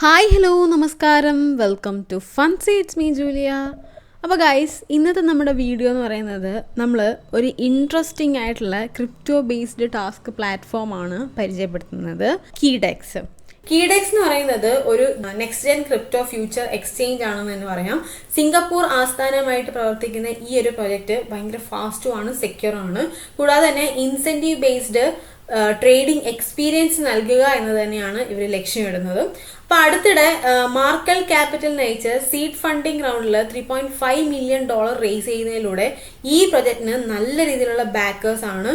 Hi hello നമസ്കാരം welcome to fun seats me Julia. അപ്പോൾ guys, ഇന്നത്തെ നമ്മുടെ വീഡിയോ എന്ന് പറയുന്നത് നമ്മൾ ഒരു ഇൻട്രസ്റ്റിംഗ് ആയിട്ടുള്ള ക്രിപ്റ്റോ ബേസ്ഡ് ടാസ്ക് പ്ലാറ്റ്ഫോമാണ് പരിചയപ്പെടുത്തുന്നത്. കീഡെക്സ് എന്ന് പറയുന്നത് ഒരു next gen crypto future exchange ആണെന്ന് തന്നെ പറയാം. സിംഗപ്പൂർ ആസ്ഥാനമായിട്ട് പ്രവർത്തിക്കുന്ന ഈ ഒരു പ്രൊജക്റ്റ് ഭയങ്കര ഫാസ്റ്റും ആണ്, സെക്യൂർ ആണ്. കൂടാതെ തന്നെ ഇൻസെൻറ്റീവ് ബേസ്ഡ് ട്രേഡിംഗ് എക്സ്പീരിയൻസ് നൽകുക എന്ന് തന്നെയാണ് ഇവർ ലക്ഷ്യമിടുന്നത്. അപ്പോൾ അടുത്തിടെ മാർക്കൽ ക്യാപിറ്റൽ നയിച്ച് സീഡ് ഫണ്ടിംഗ് റൗണ്ടിൽ $3.5 മില്യൺ റേസ് ചെയ്യുന്നതിലൂടെ ഈ പ്രൊജക്റ്റിന് നല്ല രീതിയിലുള്ള ബാക്കേഴ്സ് ആണ്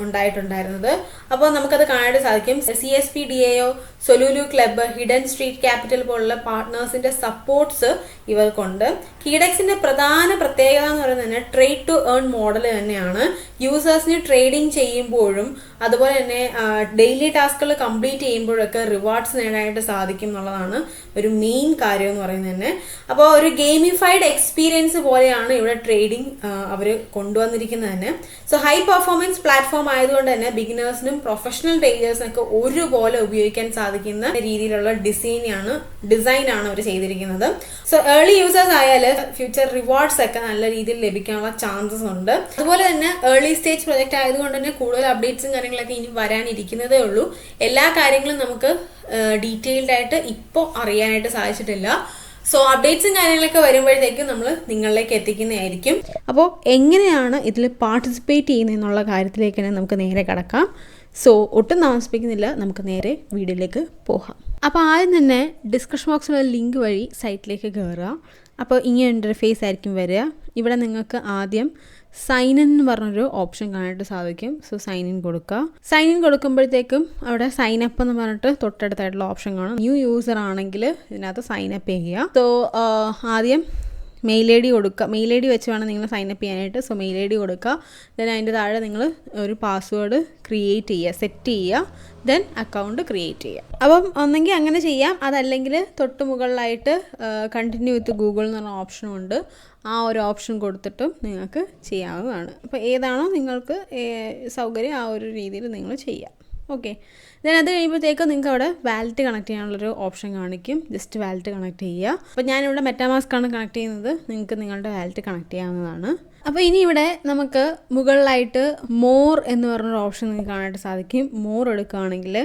ഉണ്ടായിട്ടുണ്ടായിരുന്നത്. അപ്പോൾ നമുക്കത് കാണാനായിട്ട് സാധിക്കും. CSPDAO, സൊലൂലു ക്ലബ്ബ്, ഹിഡൻ സ്ട്രീറ്റ് ക്യാപിറ്റൽ പോലുള്ള പാർട്ട്നേഴ്സിന്റെ സപ്പോർട്ട്സ് ഇവർക്കുണ്ട്. കീഡെക്സിന്റെ പ്രധാന പ്രത്യേകത എന്ന് പറയുന്നത് തന്നെ ട്രേഡ് ടു ഏൺ മോഡൽ തന്നെയാണ്. യൂസേഴ്സിന് ട്രേഡിംഗ് ചെയ്യുമ്പോഴും അതുപോലെ തന്നെ ഡെയിലി ടാസ്കുകൾ കംപ്ലീറ്റ് ചെയ്യുമ്പോഴൊക്കെ റിവാർഡ്സ് നേടാനായിട്ട് സാധിക്കും എന്നുള്ളതാണ് ഒരു മെയിൻ കാര്യം എന്ന് പറയുന്നത് തന്നെ. അപ്പോൾ ഒരു ഗെയിമിഫൈഡ് എക്സ്പീരിയൻസ് പോലെയാണ് ഇവിടെ ട്രേഡിംഗ് അവർ കൊണ്ടുവന്നിരിക്കുന്നത് തന്നെ. സോ ഹൈ പെർഫോമൻസ് പ്ലാറ്റ്ഫോം ആയതുകൊണ്ട് തന്നെ ബിഗിനേഴ്സിനും പ്രൊഫഷണൽ ട്രേഡേഴ്സിനൊക്കെ ഒരുപോലെ ഉപയോഗിക്കാൻ സാധിക്കുന്ന രീതിയിലുള്ള ഡിസൈൻ ആണ് അവർ ചെയ്തിരിക്കുന്നത്. സോ ഏർലി യൂസേഴ്സ് ആയാൽ ഫ്യൂച്ചർ റിവാർഡ്സ് ഒക്കെ നല്ല രീതിയിൽ ലഭിക്കാനുള്ള ചാൻസസ് ഉണ്ട്. അതുപോലെ തന്നെ ഏർലി സ്റ്റേജ് പ്രൊജക്റ്റ് ആയതുകൊണ്ട് തന്നെ കൂടുതൽ അപ്ഡേറ്റ്സും കാര്യങ്ങളൊക്കെ ഇനി വരാനിരിക്കുന്നതേ ഉള്ളൂ. എല്ലാ കാര്യങ്ങളും നമുക്ക് ഡീറ്റെയിൽഡ് ആയിട്ട് ഇപ്പോൾ അറിയാനായിട്ട് സാധിച്ചിട്ടില്ല. സോ അപ്ഡേറ്റ്സും കാര്യങ്ങളൊക്കെ വരുമ്പോഴത്തേക്കും നമ്മൾ നിങ്ങളിലേക്ക് എത്തിക്കുന്നതായിരിക്കും. അപ്പോൾ എങ്ങനെയാണ് ഇതിൽ പാർട്ടിസിപ്പേറ്റ് ചെയ്യുന്നതെന്നുള്ള കാര്യത്തിലേക്ക് തന്നെ നമുക്ക് നേരെ കടക്കാം. സോ ഒട്ടും താമസിപ്പിക്കുന്നില്ല, നമുക്ക് നേരെ വീഡിയോയിലേക്ക് പോകാം. അപ്പോൾ ആദ്യം തന്നെ ഡിസ്ക്രിപ്ഷൻ ബോക്സിലുള്ള ലിങ്ക് വഴി സൈറ്റിലേക്ക് കയറുക. അപ്പോൾ ഇങ്ങനെ ഇൻ്റർഫേസ് ആയിരിക്കും വരിക. ഇവിടെ നിങ്ങൾക്ക് ആദ്യം സൈൻ ഇൻ എന്ന് പറഞ്ഞൊരു ഓപ്ഷൻ കാണാനായിട്ട് സാധിക്കും. സോ സൈൻ ഇൻ കൊടുക്കുക. സൈൻ ഇൻ കൊടുക്കുമ്പോഴത്തേക്കും അവിടെ സൈൻ അപ്പ് എന്ന് പറഞ്ഞിട്ട് തൊട്ടടുത്തായിട്ടുള്ള ഓപ്ഷൻ കാണും. ന്യൂ യൂസർ ആണെങ്കിൽ ഇതിനകത്ത് സൈൻ അപ്പ് ചെയ്യുക. സോ ആദ്യം മെയിൽ ഐ ഡി കൊടുക്കുക. മെയിൽ ഐ ഡി വെച്ച് വേണം നിങ്ങൾ സൈൻ അപ്പ് ചെയ്യാനായിട്ട്. സോ മെയിൽ ഐ ഡി കൊടുക്കുക. ദെൻ അതിൻ്റെ താഴെ നിങ്ങൾ ഒരു പാസ്വേഡ് ക്രിയേറ്റ് ചെയ്യുക, സെറ്റ് ചെയ്യുക. ദെൻ അക്കൗണ്ട് ക്രിയേറ്റ് ചെയ്യുക. അപ്പം ഒന്നെങ്കിൽ അങ്ങനെ ചെയ്യാം, അതല്ലെങ്കിൽ തൊട്ട് മുകളിലായിട്ട് കണ്ടിന്യൂ വിത്ത് ഗൂഗിൾ എന്ന് പറഞ്ഞ ഓപ്ഷനും ഉണ്ട്. ആ ഒരു ഓപ്ഷൻ കൊടുത്തിട്ടും നിങ്ങൾക്ക് ചെയ്യാവുന്നതാണ്. അപ്പോൾ ഏതാണോ നിങ്ങൾക്ക് സൗകര്യം ആ ഒരു രീതിയിൽ നിങ്ങൾ ചെയ്യാം. ഓക്കെ. ദെൻ അത് കഴിയുമ്പോഴത്തേക്ക് നിങ്ങൾക്ക് അവിടെ വാലറ്റ് കണക്ട് ചെയ്യാനുള്ളൊരു ഓപ്ഷൻ കാണിക്കും. ജസ്റ്റ് വാലറ്റ് കണക്ട് ചെയ്യുക. അപ്പോൾ ഞാനിവിടെ മെറ്റാമാസ്ക് ആണ് കണക്ട് ചെയ്യുന്നത്. നിങ്ങൾക്ക് നിങ്ങളുടെ വാലറ്റ് കണക്ട് ചെയ്യാവുന്നതാണ്. അപ്പോൾ ഇനി ഇവിടെ നമുക്ക് മുകളിലായിട്ട് മോർ എന്ന് പറഞ്ഞൊരു ഓപ്ഷൻ നിങ്ങൾക്ക് കാണാനായിട്ട് സാധിക്കും. മോർ എടുക്കുകയാണെങ്കിൽ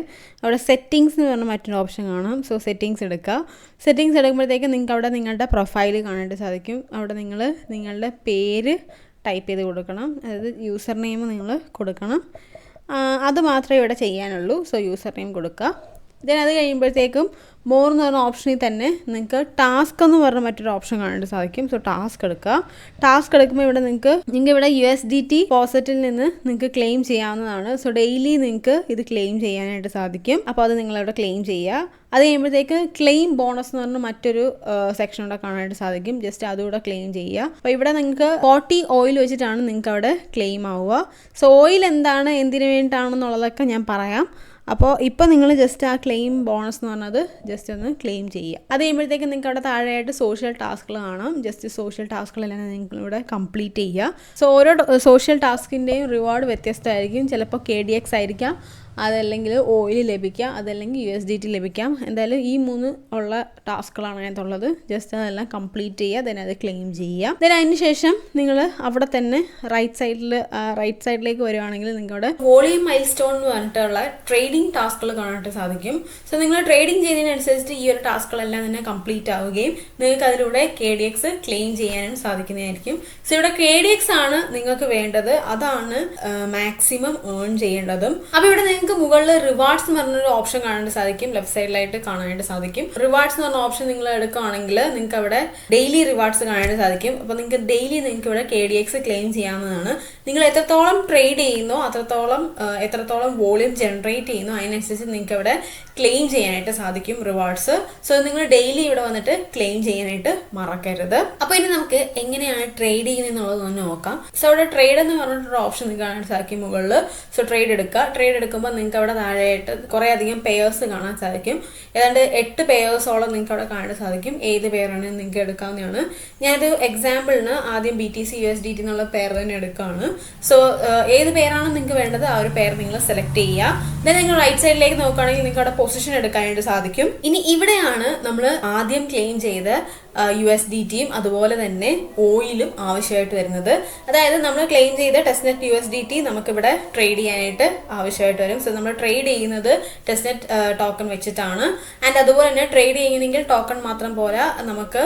അവിടെ സെറ്റിങ്സ് എന്ന് പറഞ്ഞ മറ്റൊരു ഓപ്ഷൻ കാണാം. സോ സെറ്റിങ്സ് എടുക്കുക. സെറ്റിങ്സ് എടുക്കുമ്പോഴത്തേക്ക് നിങ്ങൾക്ക് അവിടെ നിങ്ങളുടെ പ്രൊഫൈൽ കാണാനായിട്ട് സാധിക്കും. അവിടെ നിങ്ങൾ നിങ്ങളുടെ പേര് ടൈപ്പ് ചെയ്ത് കൊടുക്കണം. അതായത് യൂസർ നെയിം നിങ്ങൾ കൊടുക്കണം. അത് മാത്രമേ ഇവിടെ ചെയ്യാനുള്ളൂ. സോ യൂസർ നെയിം കൊടുക്കുക. ദെൻ അത് കഴിയുമ്പോഴത്തേക്കും മോർ എന്ന് പറഞ്ഞ ഓപ്ഷനിൽ തന്നെ നിങ്ങൾക്ക് ടാസ്ക് എന്ന് പറഞ്ഞ മറ്റൊരു ഓപ്ഷൻ കാണാനായിട്ട് സാധിക്കും. സോ ടാസ്ക് എടുക്കുക. ടാസ്ക് എടുക്കുമ്പോൾ ഇവിടെ നിങ്ങൾക്ക് ഇവിടെ USDT പോസിറ്റിൽ നിന്ന് നിങ്ങൾക്ക് ക്ലെയിം ചെയ്യാവുന്നതാണ്. സോ ഡെയിലി നിങ്ങൾക്ക് ഇത് ക്ലെയിം ചെയ്യാനായിട്ട് സാധിക്കും. അപ്പോൾ അത് നിങ്ങളിവിടെ ക്ലെയിം ചെയ്യുക. അത് കഴിയുമ്പോഴത്തേക്ക് ക്ലെയിം ബോണസ് എന്ന് പറഞ്ഞ മറ്റൊരു സെക്ഷൻ ഇവിടെ കാണാനായിട്ട് സാധിക്കും. ജസ്റ്റ് അതുകൂടെ ക്ലെയിം ചെയ്യുക. അപ്പോൾ ഇവിടെ നിങ്ങൾക്ക് 40 ഓയിൽ വെച്ചിട്ടാണ് നിങ്ങൾക്ക് അവിടെ ക്ലെയിം ആവുക. സോ ഓയിൽ എന്താണ്, എന്തിനു വേണ്ടിയിട്ടാണെന്നുള്ളതൊക്കെ ഞാൻ പറയാം. അപ്പോൾ ഇപ്പോൾ നിങ്ങൾ ജസ്റ്റ് ആ ക്ലെയിം ബോണസ് എന്ന് പറഞ്ഞത് ജസ്റ്റ് ഒന്ന് ക്ലെയിം ചെയ്യുക. അത് കഴിയുമ്പോഴത്തേക്ക് നിങ്ങൾക്ക് അവിടെ താഴെയായിട്ട് സോഷ്യൽ ടാസ്കുകൾ കാണാം. ജസ്റ്റ് സോഷ്യൽ ടാസ്കുകളെല്ലാം നിങ്ങളിവിടെ കംപ്ലീറ്റ് ചെയ്യുക. സോ ഓരോ സോഷ്യൽ ടാസ്കിൻ്റെയും റിവാർഡ് വ്യത്യസ്തമായിരിക്കും. ചിലപ്പോൾ KDX ആയിരിക്കാം, അതല്ലെങ്കിൽ ഓയിൽ ലഭിക്കാം, അതല്ലെങ്കിൽ USDT ലഭിക്കാം. എന്തായാലും ഈ 3 ഉള്ള ടാസ്കുകളാണ് അതിനകത്തുള്ളത്. ജസ്റ്റ് അതെല്ലാം കംപ്ലീറ്റ് ചെയ്യുക. ദെൻ അത് ക്ലെയിം ചെയ്യുക. ദെൻ അതിന് ശേഷം നിങ്ങൾ അവിടെ തന്നെ റൈറ്റ് സൈഡിലേക്ക് വരുവാണെങ്കിൽ നിങ്ങളുടെ വോളിയം മൈൽ സ്റ്റോൺ എന്ന് പറഞ്ഞിട്ടുള്ള ട്രേഡിംഗ് ടാസ്കുകൾ കാണാനായിട്ട് സാധിക്കും. സോ നിങ്ങൾ ട്രേഡിംഗ് ചെയ്യുന്നതിനനുസരിച്ച് ഈ ഒരു ടാസ്കുകളെല്ലാം തന്നെ കംപ്ലീറ്റ് ആവുകയും നിങ്ങൾക്ക് അതിലൂടെ KDX ക്ലെയിം ചെയ്യാനും സാധിക്കുന്നതായിരിക്കും. സോ ഇവിടെ KDX ആണ് നിങ്ങൾക്ക് വേണ്ടത്. അതാണ് മാക്സിമം ഏൺ ചെയ്യേണ്ടതും. അപ്പോൾ ഇവിടെ നിങ്ങൾക്ക് മുകളിൽ റിവാർഡ്സ് എന്ന് പറഞ്ഞൊരു ഓപ്ഷൻ കാണാനായിട്ട് സാധിക്കും. ലെഫ്റ്റ് സൈഡിലായിട്ട് കാണാനായിട്ട് സാധിക്കും. റിവാർഡ്സ് എന്ന് പറഞ്ഞ ഓപ്ഷൻ നിങ്ങൾ എടുക്കുകയാണെങ്കിൽ നിങ്ങൾക്ക് അവിടെ ഡെയിലി റിവാർഡ്സ് കാണാനായിട്ട് സാധിക്കും. അപ്പോൾ നിങ്ങൾക്ക് ഡെയിലി നിങ്ങൾക്ക് ഇവിടെ KDX ക്ലെയിം ചെയ്യാവുന്നതാണ്. നിങ്ങൾ എത്രത്തോളം ട്രേഡ് ചെയ്യുന്നോ എത്രത്തോളം വോളിയം ജനറേറ്റ് ചെയ്യുന്നോ അതിനനുസരിച്ച് നിങ്ങൾക്ക് ഇവിടെ ക്ലെയിം ചെയ്യാനായിട്ട് സാധിക്കും റിവാർഡ്സ്. സോ നിങ്ങൾ ഡെയിലി ഇവിടെ വന്നിട്ട് ക്ലെയിം ചെയ്യാനായിട്ട് മറക്കരുത്. അപ്പോൾ ഇനി നമുക്ക് എങ്ങനെയാണ് ട്രേഡ് ചെയ്യുന്നത് നോക്കാം. സോ അവിടെ ട്രേഡ് എന്ന് പറഞ്ഞിട്ടൊരു ഓപ്ഷൻ നിങ്ങൾക്ക് കാണാനായിട്ട് സാധിക്കും മുകളിൽ. സോ ട്രേഡ് എടുക്കുക. ട്രേഡ് എടുക്കുമ്പോൾ നിങ്ങൾക്ക് അവിടെ താഴെയായിട്ട് കുറേ അധികം പെയേഴ്സ് കാണാൻ സാധിക്കും. ഏതാണ്ട് 8 പെയേഴ്സോളം നിങ്ങൾക്ക് അവിടെ കാണാൻ സാധിക്കും. ഏത് പെയറാണ് നിങ്ങൾക്ക് എടുക്കാവുന്നതാണ്. ഞാനൊരു എക്സാമ്പിളിന് ആദ്യം BTC USDT എന്നുള്ള പെയർ തന്നെ എടുക്കുകയാണ്. സോ ഏത് പെയറാണ് നിങ്ങൾക്ക് വേണ്ടത് ആ ഒരു പെയർ നിങ്ങൾ സെലക്ട് ചെയ്യുക. ദെൻ നിങ്ങൾ റൈറ്റ് സൈഡിലേക്ക് നോക്കുകയാണെങ്കിൽ നിങ്ങൾക്ക് അവിടെ പൊസിഷൻ എടുക്കാനായിട്ട് സാധിക്കും. ഇനി ഇവിടെയാണ് നമ്മൾ ആദ്യം ക്ലെയിം ചെയ്ത USDTയും അതുപോലെ തന്നെ ഓയിലും ആവശ്യമായിട്ട് വരുന്നത്. അതായത് നമ്മൾ ക്ലെയിം ചെയ്ത ടെസ്റ്റ്നെറ്റ് USDT നമുക്കിവിടെ ട്രേഡ് ചെയ്യാനായിട്ട് ആവശ്യമായിട്ട് വരും. സോ നമ്മൾ ട്രേഡ് ചെയ്യുന്നത് ടെസ്റ്റ്നെറ്റ് ടോക്കൺ വെച്ചിട്ടാണ്. ആൻഡ് അതുപോലെ തന്നെ ട്രേഡ് ചെയ്യണമെങ്കിൽ ടോക്കൺ മാത്രം പോരാ, നമുക്ക്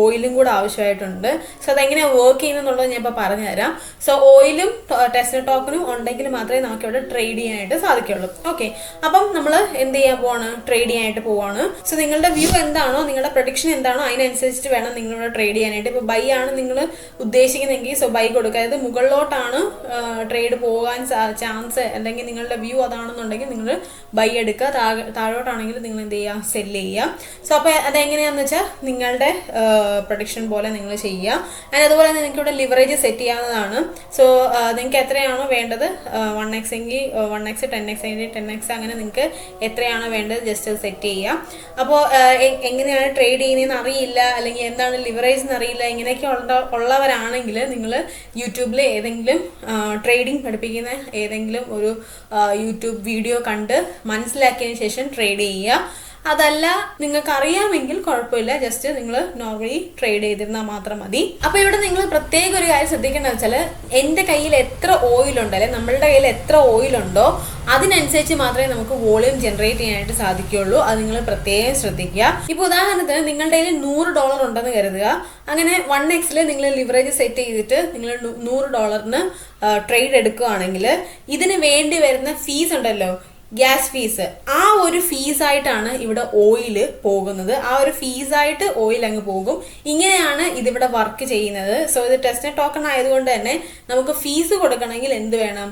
ഓയിലും കൂടെ ആവശ്യമായിട്ടുണ്ട്. സോ അതെങ്ങനെയാണ് വർക്ക് ചെയ്യുന്നത് ഞാൻ ഇപ്പോൾ പറഞ്ഞു തരാം. സോ ഓയിലും ടെസ്റ്റ്നെറ്റ് ടോക്കണും ഉണ്ടെങ്കിൽ മാത്രമേ നമുക്ക് ഇവിടെ ട്രേഡ് ചെയ്യാനായിട്ട് സാധിക്കുള്ളൂ. ഓക്കെ, അപ്പം നമ്മൾ എന്ത് ചെയ്യാൻ പോവാണ്? ട്രേഡ് ചെയ്യാനായിട്ട് പോവാണ്. സോ നിങ്ങളുടെ വ്യൂ എന്താണോ, നിങ്ങളുടെ പ്രൊഡിക്ഷൻ എന്താണോ അതിനനുസരിച്ചിട്ട് വേണം നിങ്ങളിവിടെ ട്രേഡ് ചെയ്യാനായിട്ട്. ഇപ്പോൾ ബൈ ആണ് നിങ്ങൾ ഉദ്ദേശിക്കുന്നെങ്കിൽ സോ ബൈ കൊടുക്കുക. അതായത് മുകളിലോട്ടാണ് ട്രേഡ് പോകാൻ ചാൻസ് അല്ലെങ്കിൽ നിങ്ങളുടെ വ്യൂ അതാണെന്നുണ്ടെങ്കിൽ നിങ്ങൾ ബൈ എടുക്കുക. താഴോട്ടാണെങ്കിൽ നിങ്ങൾ എന്ത് ചെയ്യുക? സെല്ല് ചെയ്യുക. സോ അപ്പോൾ അതെങ്ങനെയാണെന്ന് വെച്ചാൽ നിങ്ങളുടെ പ്രൊഡിക്ഷൻ പോലെ നിങ്ങൾ ചെയ്യുക. ആൻഡ് അതുപോലെ തന്നെ നിങ്ങൾക്ക് ഇവിടെ ലിവറേജ് സെറ്റ് ചെയ്യാവുന്നതാണ്. സോ നിങ്ങൾക്ക് എത്രയാണോ വേണ്ടത് 1x എങ്കിൽ 1x 10x എങ്കിൽ 10x അങ്ങനെ നിങ്ങൾക്ക് എത്രയാണോ വേണ്ടത് ജസ്റ്റ് അത് സെറ്റ് ചെയ്യുക. അപ്പോൾ എങ്ങനെയാണ് ട്രേഡ് ചെയ്യുന്നതെന്ന് അറിയില്ല അല്ലെങ്കിൽ എന്താണ് ലിവറേജ് എന്ന് അറിയില്ല, ഇങ്ങനെയൊക്കെ ഉള്ളവരാണെങ്കിൽ നിങ്ങൾ യൂട്യൂബിൽ ഏതെങ്കിലും ട്രേഡിംഗ് പഠിപ്പിക്കുന്ന ഏതെങ്കിലും ഒരു യൂട്യൂബ് വീഡിയോ കണ്ട് മനസ്സിലാക്കിയതിന് ശേഷം ട്രേഡ് ചെയ്യുക. അതല്ല നിങ്ങൾക്ക് അറിയാമെങ്കിൽ കുഴപ്പമില്ല, ജസ്റ്റ് നിങ്ങൾ നോർമലി ട്രേഡ് ചെയ്തിരുന്നാൽ മാത്രം മതി. അപ്പോൾ ഇവിടെ നിങ്ങൾ പ്രത്യേക ഒരു കാര്യം ശ്രദ്ധിക്കേണ്ടത് വെച്ചാൽ എൻ്റെ കയ്യിൽ എത്ര ഓയിലുണ്ടോ അല്ലെങ്കിൽ നമ്മളുടെ കയ്യിൽ എത്ര ഓയിലുണ്ടോ അതിനനുസരിച്ച് മാത്രമേ നമുക്ക് വോളിയം ജനറേറ്റ് ചെയ്യാനായിട്ട് സാധിക്കുകയുള്ളൂ. അത് നിങ്ങൾ പ്രത്യേകം ശ്രദ്ധിക്കുക. ഇപ്പോൾ ഉദാഹരണത്തിന് നിങ്ങളുടെ കയ്യിൽ $100 ഉണ്ടെന്ന് കരുതുക. അങ്ങനെ 1x നിങ്ങൾ ലിവറേജ് സെറ്റ് ചെയ്തിട്ട് നിങ്ങൾ $100 ട്രേഡ് എടുക്കുകയാണെങ്കിൽ ഇതിന് വേണ്ടി വരുന്ന ഫീസ് ഉണ്ടല്ലോ, ഗ്യാസ് ഫീസ്, ആ ഒരു ഫീസായിട്ടാണ് ഇവിടെ ഓയിൽ പോകുന്നത്. ആ ഒരു ഫീസായിട്ട് ഓയിൽ അങ്ങ് പോകും. ഇങ്ങനെയാണ് ഇതിവിടെ വർക്ക് ചെയ്യുന്നത്. സോ ഇത് ടെസ്റ്റ്നെറ്റ് ടോക്കൺ ആയതുകൊണ്ട് തന്നെ നമുക്ക് ഫീസ് കൊടുക്കണമെങ്കിൽ എന്ത് വേണം?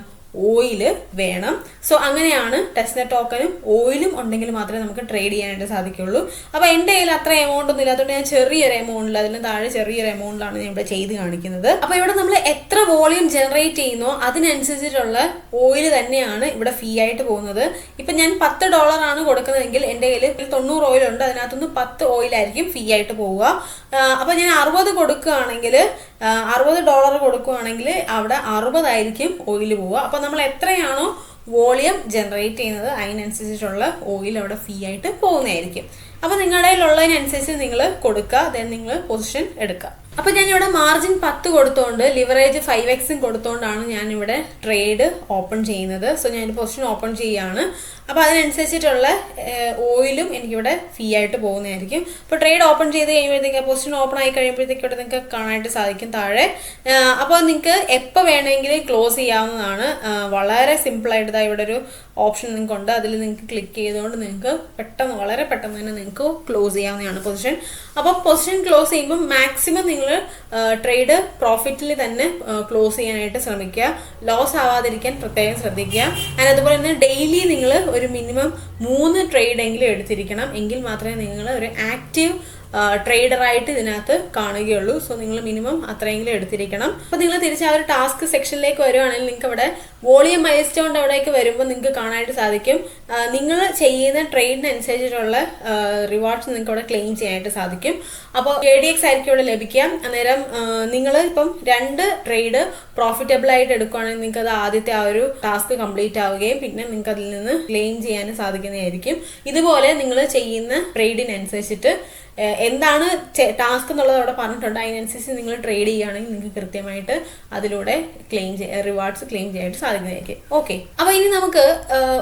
ഓയിൽ വേണം. സോ അങ്ങനെയാണ് ടെസ്റ്റ്നെറ്റ് ടോക്കനും ഓയിലും ഉണ്ടെങ്കിൽ മാത്രമേ നമുക്ക് ട്രേഡ് ചെയ്യാനായിട്ട് സാധിക്കുള്ളൂ. അപ്പോൾ എൻ്റെ കയ്യിൽ അത്ര എമൗണ്ട് ഒന്നും ഇല്ലാത്തതുകൊണ്ട് ഞാൻ ചെറിയൊരു എമൗണ്ടിൽ, അതിന് താഴെ ചെറിയൊരു എമൗണ്ടിലാണ് ഞാൻ ഇവിടെ ചെയ്ത് കാണിക്കുന്നത്. അപ്പോൾ ഇവിടെ നമ്മൾ എത്ര വോളിയം ജനറേറ്റ് ചെയ്യുന്നോ അതിനനുസരിച്ചിട്ടുള്ള ഓയിൽ തന്നെയാണ് ഇവിടെ ഫീ ആയിട്ട് പോകുന്നത്. ഇപ്പം ഞാൻ $10 ആണ് കൊടുക്കുന്നതെങ്കിൽ എൻ്റെ കയ്യിൽ 90 ഓയിലുണ്ട്, അതിനകത്തുനിന്ന് 10 ഓയിലായിരിക്കും ഫീ ആയിട്ട് പോവുക. അപ്പോൾ ഞാൻ 60 കൊടുക്കുകയാണെങ്കിൽ $60 കൊടുക്കുകയാണെങ്കിൽ അവിടെ 60 ആയിരിക്കും ഓയിൽ പോവുക. അപ്പോൾ നമ്മൾ എത്രയാണോ വോളിയം ജനറേറ്റ് ചെയ്യുന്നത് അതിനനുസരിച്ചിട്ടുള്ള ഓയിൽ അവിടെ ഫീ ആയിട്ട് പോകുന്നതായിരിക്കും. അപ്പോൾ നിങ്ങളുടെ കയ്യിലുള്ളതിനനുസരിച്ച് നിങ്ങൾ കൊടുക്കുക, ദെൻ നിങ്ങൾ പൊസിഷൻ എടുക്കുക. അപ്പോൾ ഞാനിവിടെ മാർജിൻ 10 കൊടുത്തുകൊണ്ട് ലിവറേജ് 5x കൊടുത്തുകൊണ്ടാണ് ഞാനിവിടെ ട്രേഡ് ഓപ്പൺ ചെയ്യുന്നത്. സോ ഞാനൊരു പൊസിഷൻ ഓപ്പൺ ചെയ്യുകയാണ്. അപ്പോൾ അതിനനുസരിച്ചിട്ടുള്ള ഓയിലും എനിക്കിവിടെ ഫീ ആയിട്ട് പോകുന്നതായിരിക്കും. അപ്പോൾ ട്രേഡ് ഓപ്പൺ ചെയ്ത് കഴിയുമ്പോഴത്തേക്ക് പൊസിഷൻ ഓപ്പൺ ആയി കഴിയുമ്പോഴത്തേക്ക് ഇവിടെ നിങ്ങൾക്ക് കാണാനായിട്ട് സാധിക്കും താഴെ. അപ്പോൾ നിങ്ങൾക്ക് എപ്പോൾ വേണമെങ്കിലും ക്ലോസ് ചെയ്യാവുന്നതാണ്. വളരെ സിമ്പിളായിട്ട് ഇവിടെ ഒരു ഓപ്ഷൻ നിങ്ങൾക്കുണ്ട്, അതിൽ നിങ്ങൾക്ക് ക്ലിക്ക് ചെയ്തുകൊണ്ട് നിങ്ങൾക്ക് പെട്ടെന്ന് വളരെ പെട്ടെന്ന് തന്നെ നിങ്ങൾക്ക് ക്ലോസ് ചെയ്യാവുന്നതാണ് പൊസിഷൻ. അപ്പോൾ പൊസിഷൻ ക്ലോസ് ചെയ്യുമ്പോൾ മാക്സിമം നിങ്ങൾ ട്രേഡ് പ്രോഫിറ്റിൽ തന്നെ ക്ലോസ് ചെയ്യാനായിട്ട് ശ്രമിക്കുക. ലോസ് ആവാതിരിക്കാൻ പ്രത്യേകം ശ്രദ്ധിക്കുക. ആൻഡ് അതുപോലെ തന്നെ ഡെയിലി നിങ്ങൾ ഒരു മിനിമം 3 ട്രേഡ് എങ്കിലും എടുത്തിരിക്കണം. എങ്കിൽ മാത്രമേ നിങ്ങൾ ഒരു ആക്റ്റീവ് ട്രേഡറായിട്ട് ഇതിനകത്ത് കാണുകയുള്ളൂ. സോ നിങ്ങൾ മിനിമം അത്രയെങ്കിലും എടുത്തിരിക്കണം. അപ്പോൾ നിങ്ങൾ തിരിച്ച് ആ ഒരു ടാസ്ക് സെക്ഷനിലേക്ക് വരുവാണെങ്കിൽ നിങ്ങൾക്ക് അവിടെ വോളിയം മൈൽസ്റ്റോൺ അവിടേക്ക് വരുമ്പോൾ നിങ്ങൾക്ക് കാണാനായിട്ട് സാധിക്കും നിങ്ങൾ ചെയ്യുന്ന ട്രേഡിനനുസരിച്ചിട്ടുള്ള റിവാർഡ്സ് നിങ്ങൾക്ക് അവിടെ ക്ലെയിം ചെയ്യാനായിട്ട് സാധിക്കും. അപ്പോൾ ADX ആയിരിക്കും ഇവിടെ ലഭിക്കുക. അന്നേരം നിങ്ങൾ ഇപ്പം 2 ട്രേഡ് പ്രോഫിറ്റബിൾ ആയിട്ട് എടുക്കുകയാണെങ്കിൽ നിങ്ങൾക്ക് അത് ആദ്യത്തെ ആ ഒരു ടാസ്ക് കംപ്ലീറ്റ് ആവുകയും പിന്നെ നിങ്ങൾക്ക് അതിൽ നിന്ന് ക്ലെയിം ചെയ്യാനും സാധിക്കുന്നതായിരിക്കും. ഇതുപോലെ നിങ്ങൾ ചെയ്യുന്ന ട്രേഡിനനുസരിച്ചിട്ട് എന്താണ് ടാസ്ക് എന്നുള്ളത് അവിടെ പറഞ്ഞിട്ടുണ്ട്. അതിനനുസരിച്ച് നിങ്ങൾ ട്രേഡ് ചെയ്യുകയാണെങ്കിൽ നിങ്ങൾക്ക് കൃത്യമായിട്ട് അതിലൂടെ റിവാർഡ്സ് ക്ലെയിം ചെയ്യാനായിട്ട് സാധിക്കുന്നതായിരിക്കും. ഓക്കെ, അപ്പോൾ ഇനി നമുക്ക്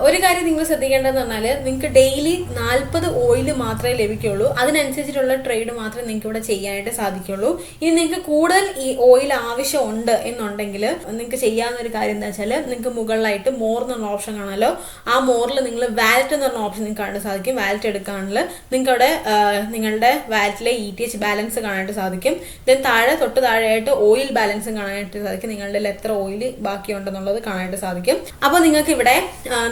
ഒരു കാര്യം നിങ്ങൾ ശ്രദ്ധിക്കേണ്ടതെന്ന് പറഞ്ഞാൽ നിങ്ങൾക്ക് ഡെയിലി 40 ഓയിൽ മാത്രമേ ലഭിക്കുള്ളൂ. അതിനനുസരിച്ചിട്ടുള്ള ട്രേഡ് മാത്രമേ നിങ്ങൾക്ക് ഇവിടെ ചെയ്യാനായിട്ട് സാധിക്കുള്ളൂ. ഇനി നിങ്ങൾക്ക് കൂടുതൽ ഈ ഓയിൽ ആവശ്യമുണ്ട് എന്നുണ്ടെങ്കിൽ നിങ്ങൾക്ക് ചെയ്യാവുന്ന ഒരു കാര്യം എന്താ വെച്ചാൽ നിങ്ങൾക്ക് മുകളിലായിട്ട് മോർ എന്നുള്ള ഓപ്ഷൻ കാണാമല്ലോ. ആ മോറിൽ നിങ്ങൾ വാലറ്റ് എന്ന് പറഞ്ഞ ഓപ്ഷൻ നിങ്ങൾക്ക് കാണാൻ സാധിക്കും. വാലറ്റ് എടുക്കുകയാണെങ്കിൽ നിങ്ങൾക്ക് അവിടെ നിങ്ങളുടെ വാലറ്റിലെ ETH ബാലൻസ് കാണാനായിട്ട് സാധിക്കും. ദെൻ തൊട്ട് താഴെയായിട്ട് ഓയിൽ ബാലൻസും കാണാനായിട്ട് സാധിക്കും. നിങ്ങളുടെ എത്ര ഓയിൽ ബാക്കിയുണ്ടെന്നുള്ളത് കാണാനായിട്ട് സാധിക്കും. അപ്പോൾ നിങ്ങൾക്ക് ഇവിടെ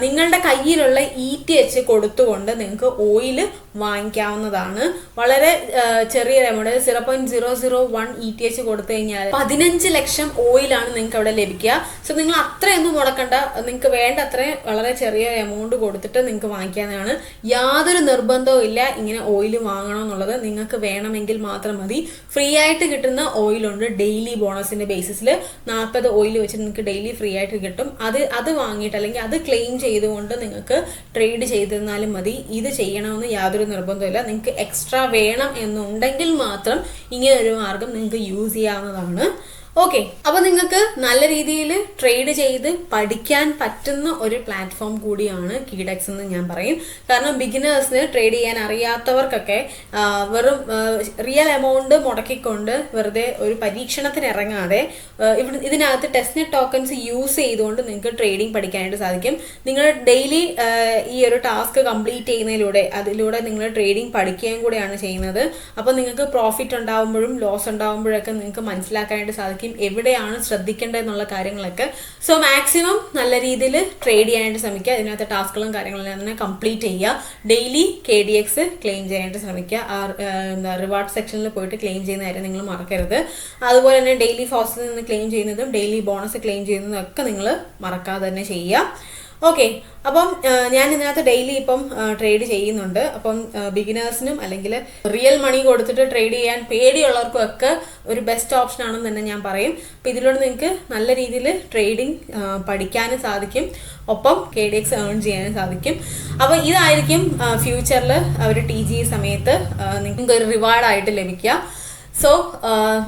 നിങ്ങളുടെ കയ്യിലുള്ള ETH കൊടുത്തുകൊണ്ട് നിങ്ങൾക്ക് ഓയിൽ വാങ്ങിക്കാവുന്നതാണ്. വളരെ ചെറിയ എമൗണ്ട് 0.001 ETH കൊടുത്തു കഴിഞ്ഞാൽ 15 ലക്ഷം ഓയിലാണ് നിങ്ങൾക്ക് അവിടെ ലഭിക്കുക. സോ നിങ്ങൾ അത്രയൊന്നും മുടക്കണ്ട, നിങ്ങൾക്ക് വേണ്ട അത്രയും വളരെ ചെറിയ എമൗണ്ട് കൊടുത്തിട്ട് നിങ്ങൾക്ക് വാങ്ങിക്കാവുന്നതാണ്. യാതൊരു നിർബന്ധവും ഇല്ല ഇങ്ങനെ ഓയിൽ വാങ്ങണമെന്നുള്ളത്. നിങ്ങൾക്ക് വേണമെങ്കിൽ മാത്രം മതി. ഫ്രീ ആയിട്ട് കിട്ടുന്ന ഓയിലുണ്ട്. ഡെയിലി ബോണസിന്റെ ബേസിസിൽ 40 ഓയിൽ വെച്ച് നിങ്ങൾക്ക് ഡെയിലി ഫ്രീ ആയിട്ട് കിട്ടും. അത് വാങ്ങിയിട്ട് അല്ലെങ്കിൽ അത് ക്ലെയിം ചെയ്തുകൊണ്ട് നിങ്ങൾക്ക് ട്രേഡ് ചെയ്തിരുന്നാലും മതി. ഇത് ചെയ്യണമെന്ന് യാതൊരു നിർബന്ധമില്ല. നിങ്ങൾക്ക് എക്സ്ട്രാ വേണം എന്നുണ്ടെങ്കിൽ മാത്രം ഇങ്ങനെ ഒരു മാർഗം നിങ്ങൾക്ക് യൂസ് ചെയ്യാവുന്നതാണ്. ഓക്കെ, അപ്പൊ നിങ്ങൾക്ക് നല്ല രീതിയിൽ ട്രേഡ് ചെയ്ത് പഠിക്കാൻ പറ്റുന്ന ഒരു പ്ലാറ്റ്ഫോം കൂടിയാണ് കീഡെക്സ് എന്ന് ഞാൻ പറയും. കാരണം ബിഗിനേഴ്സിന് ട്രേഡ് ചെയ്യാൻ അറിയാത്തവർക്കൊക്കെ വെറും റിയൽ എമൗണ്ട് മുടക്കിക്കൊണ്ട് വെറുതെ ഒരു പരീക്ഷണത്തിന് ഇറങ്ങാതെ ഇതിനകത്ത് ടെസ്റ്റ്നെറ്റ് ടോക്കൺസ് യൂസ് ചെയ്തുകൊണ്ട് നിങ്ങൾക്ക് ട്രേഡിംഗ് പഠിക്കാനായിട്ട് സാധിക്കും. നിങ്ങൾ ഡെയിലി ഈ ഒരു ടാസ്ക് കംപ്ലീറ്റ് ചെയ്യുന്നതിലൂടെ നിങ്ങൾ ട്രേഡിംഗ് പഠിക്കുകയും കൂടെയാണ് ചെയ്യുന്നത്. അപ്പോൾ നിങ്ങൾക്ക് പ്രോഫിറ്റ് ഉണ്ടാകുമ്പോഴും ലോസ് ഉണ്ടാകുമ്പോഴൊക്കെ നിങ്ങൾക്ക് മനസ്സിലാക്കാനായിട്ട് സാധിക്കും എവിടെയാണ് ശ്രദ്ധിക്കേണ്ടത് എന്നുള്ള കാര്യങ്ങളൊക്കെ. സോ മാക്സിമം നല്ല രീതിയിൽ ട്രേഡ് ചെയ്യാനായിട്ട് ശ്രമിക്കുക. ഇതിനകത്ത് ടാസ്കുകളും കാര്യങ്ങളെല്ലാം തന്നെ കംപ്ലീറ്റ് ചെയ്യുക. ഡെയിലി KDX ക്ലെയിം ചെയ്യാനായിട്ട് ശ്രമിക്കുക. റിവാർഡ് സെക്ഷനിൽ പോയിട്ട് ക്ലെയിം ചെയ്യുന്ന കാര്യം നിങ്ങൾ മറക്കരുത്. അതുപോലെ തന്നെ ഡെയിലി ഫാസ്റ്റിൽ നിന്ന് ക്ലെയിം ചെയ്യുന്നതും ഡെയിലി ബോണസ് ക്ലെയിം ചെയ്യുന്നതും ഒക്കെ നിങ്ങൾ മറക്കാതെ തന്നെ ചെയ്യുക. ഓക്കെ, അപ്പം ഞാൻ ഇതിനകത്ത് ഡെയിലി ഇപ്പം ട്രേഡ് ചെയ്യുന്നുണ്ട്. അപ്പം ബിഗിനേഴ്സിനും അല്ലെങ്കിൽ റിയൽ മണി കൊടുത്തിട്ട് ട്രേഡ് ചെയ്യാൻ പേടിയുള്ളവർക്കും ഒക്കെ ഒരു ബെസ്റ്റ് ഓപ്ഷൻ ആണെന്ന് തന്നെ ഞാൻ പറയും. അപ്പം ഇതിലൂടെ നിങ്ങൾക്ക് നല്ല രീതിയിൽ ട്രേഡിംഗ് പഠിക്കാനും സാധിക്കും, ഒപ്പം KDX ഏൺ ചെയ്യാനും സാധിക്കും. അപ്പം ഇതായിരിക്കും ഫ്യൂച്ചറിൽ അവർ TG സമയത്ത് നിങ്ങൾക്ക് ഒരു റിവാർഡായിട്ട് ലഭിക്കുക. സോ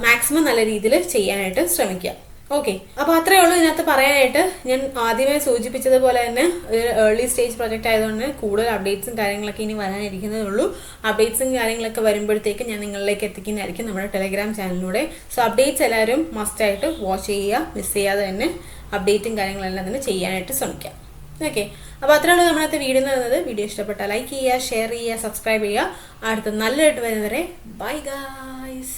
മാക്സിമം നല്ല രീതിയിൽ ചെയ്യാനായിട്ട് ശ്രമിക്കുക. ഓക്കെ, അപ്പോൾ അത്രയേ ഉള്ളൂ ഇതിനകത്ത് പറയാനായിട്ട്. ഞാൻ ആദ്യമേ സൂചിപ്പിച്ചതുപോലെ തന്നെ ഒരു ഏർലി സ്റ്റേജ് പ്രൊജക്റ്റ് ആയതുകൊണ്ട് കൂടുതൽ അപ്ഡേറ്റ്സും കാര്യങ്ങളൊക്കെ ഇനി വരാനിരിക്കുന്നതേ ഉള്ളൂ. അപ്ഡേറ്റ്സും കാര്യങ്ങളൊക്കെ വരുമ്പോഴത്തേക്ക് ഞാൻ നിങ്ങളിലേക്ക് എത്തിക്കുന്നതായിരിക്കും നമ്മുടെ ടെലഗ്രാം ചാനലിലൂടെ. സോ അപ്ഡേറ്റ്സ് എല്ലാവരും മസ്റ്റായിട്ട് വാച്ച് ചെയ്യുക, മിസ് ചെയ്യാതെ തന്നെ അപ്ഡേറ്റും കാര്യങ്ങളെല്ലാം തന്നെ ചെയ്യാനായിട്ട് ശ്രമിക്കാം. ഓക്കെ, അപ്പോൾ അത്രയുള്ളൂ നമ്മളത്തെ വീഡിയോ എന്ന് പറയുന്നത്. വീഡിയോ ഇഷ്ടപ്പെട്ടാൽ ലൈക്ക് ചെയ്യുക, ഷെയർ ചെയ്യുക, സബ്സ്ക്രൈബ് ചെയ്യുക. അടുത്ത നല്ലതായിട്ട് വരുന്നവരെ ബൈ ഗായ്സ്.